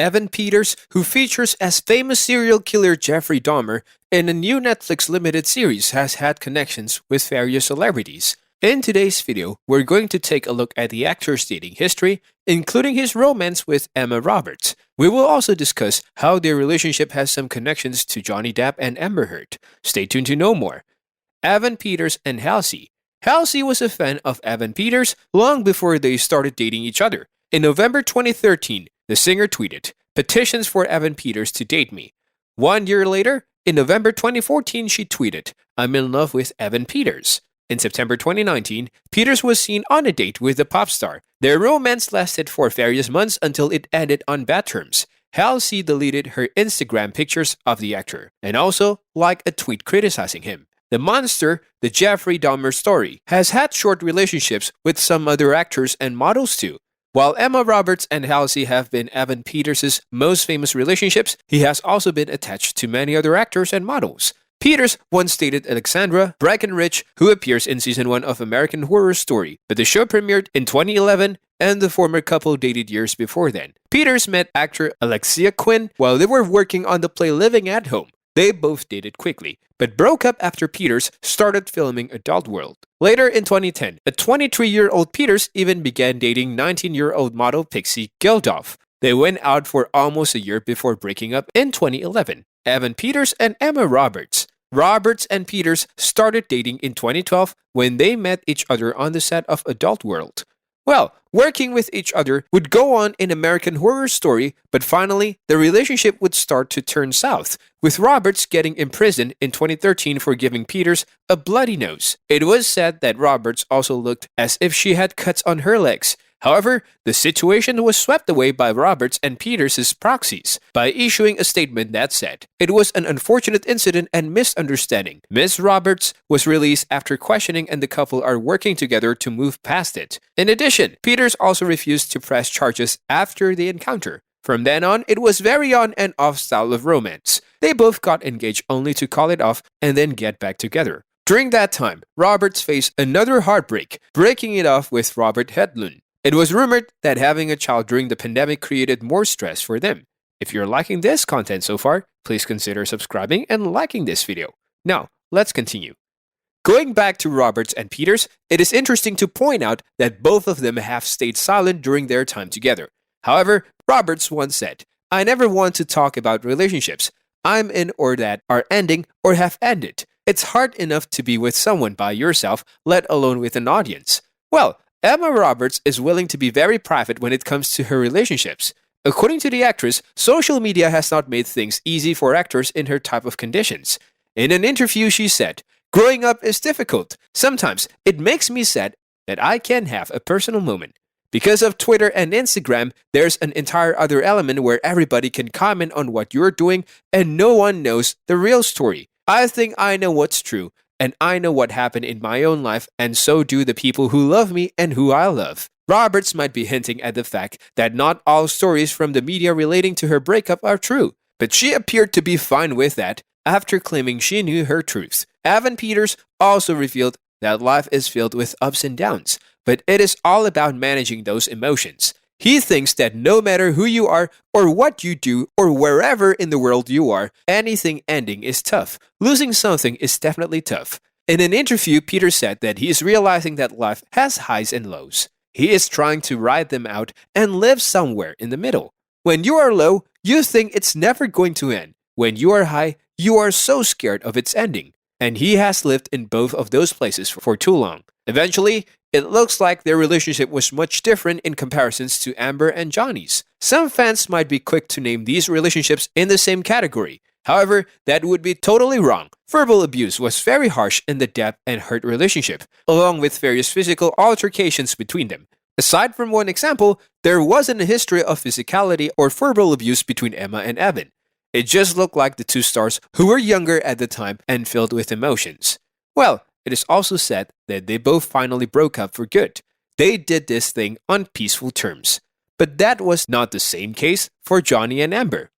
Evan Peters, who features as famous serial killer Jeffrey Dahmer in a new Netflix limited series, has had connections with various celebrities. In today's video, we're going to take a look at the actor's dating history, including his romance with Emma Roberts. We will also discuss how their relationship has some connections to Johnny Depp and Amber Heard. Stay tuned to know more. Evan Peters and Halsey. Halsey was a fan of Evan Peters long before they started dating each other. In November 2013, the singer tweeted, "Petitions for Evan Peters to date me." 1 year later, in November 2014, she tweeted, "I'm in love with Evan Peters." In September 2019, Peters was seen on a date with the pop star. Their romance lasted for various months until it ended on bad terms. Halsey deleted her Instagram pictures of the actor and also liked a tweet criticizing him. The monster, the Jeffrey Dahmer story, has had short relationships with some other actors and models too. While Emma Roberts and Halsey have been Evan Peters' most famous relationships, he has also been attached to many other actors and models. Peters once dated Alexandra Breckenridge, who appears in Season 1 of American Horror Story, but the show premiered in 2011 and the former couple dated years before then. Peters met actor Alexia Quinn while they were working on the play Living at Home. They both dated quickly, but broke up after Peters started filming Adult World. Later in 2010, a 23-year-old Peters even began dating 19-year-old model Pixie Geldof. They went out for almost a year before breaking up in 2011. Evan Peters and Emma Roberts. Roberts and Peters started dating in 2012 when they met each other on the set of Adult World. Well, working with each other would go on in American Horror Story, but finally, the relationship would start to turn south, with Roberts getting imprisoned in 2013 for giving Peters a bloody nose. It was said that Roberts also looked as if she had cuts on her legs. However, the situation was swept away by Roberts and Peters' proxies by issuing a statement that said, "It was an unfortunate incident and misunderstanding. Ms. Roberts was released after questioning and the couple are working together to move past it." In addition, Peters also refused to press charges after the encounter. From then on, it was very on and off style of romance. They both got engaged only to call it off and then get back together. During that time, Roberts faced another heartbreak, breaking it off with Robert Hedlund. It was rumored that having a child during the pandemic created more stress for them. If you're liking this content so far, please consider subscribing and liking this video. Now, let's continue. Going back to Roberts and Peters, it is interesting to point out that both of them have stayed silent during their time together. However, Roberts once said, "I never want to talk about relationships I'm in or that are ending or have ended. It's hard enough to be with someone by yourself, let alone with an audience." Well, Emma Roberts is willing to be very private when it comes to her relationships. According to the actress, social media has not made things easy for actors in her type of conditions. In an interview, she said, "Growing up is difficult. Sometimes it makes me sad that I can't have a personal moment. Because of Twitter and Instagram, there's an entire other element where everybody can comment on what you're doing and no one knows the real story. I think I know what's true. And I know what happened in my own life, and so do the people who love me and who I love." Roberts might be hinting at the fact that not all stories from the media relating to her breakup are true, but she appeared to be fine with that after claiming she knew her truth. Evan Peters also revealed that life is filled with ups and downs, but it is all about managing those emotions. He thinks that no matter who you are or what you do or wherever in the world you are, anything ending is tough. Losing something is definitely tough. In an interview, Peter said that he is realizing that life has highs and lows. He is trying to ride them out and live somewhere in the middle. When you are low, you think it's never going to end. When you are high, you are so scared of its ending. And he has lived in both of those places for too long. Eventually, it looks like their relationship was much different in comparisons to Amber and Johnny's. Some fans might be quick to name these relationships in the same category. However, that would be totally wrong. Verbal abuse was very harsh in the Depp and Heard relationship, along with various physical altercations between them. Aside from one example, there wasn't a history of physicality or verbal abuse between Emma and Evan. It just looked like the two stars who were younger at the time and filled with emotions. Well, it is also said that they both finally broke up for good. They did this thing on peaceful terms. But that was not the same case for Johnny and Amber.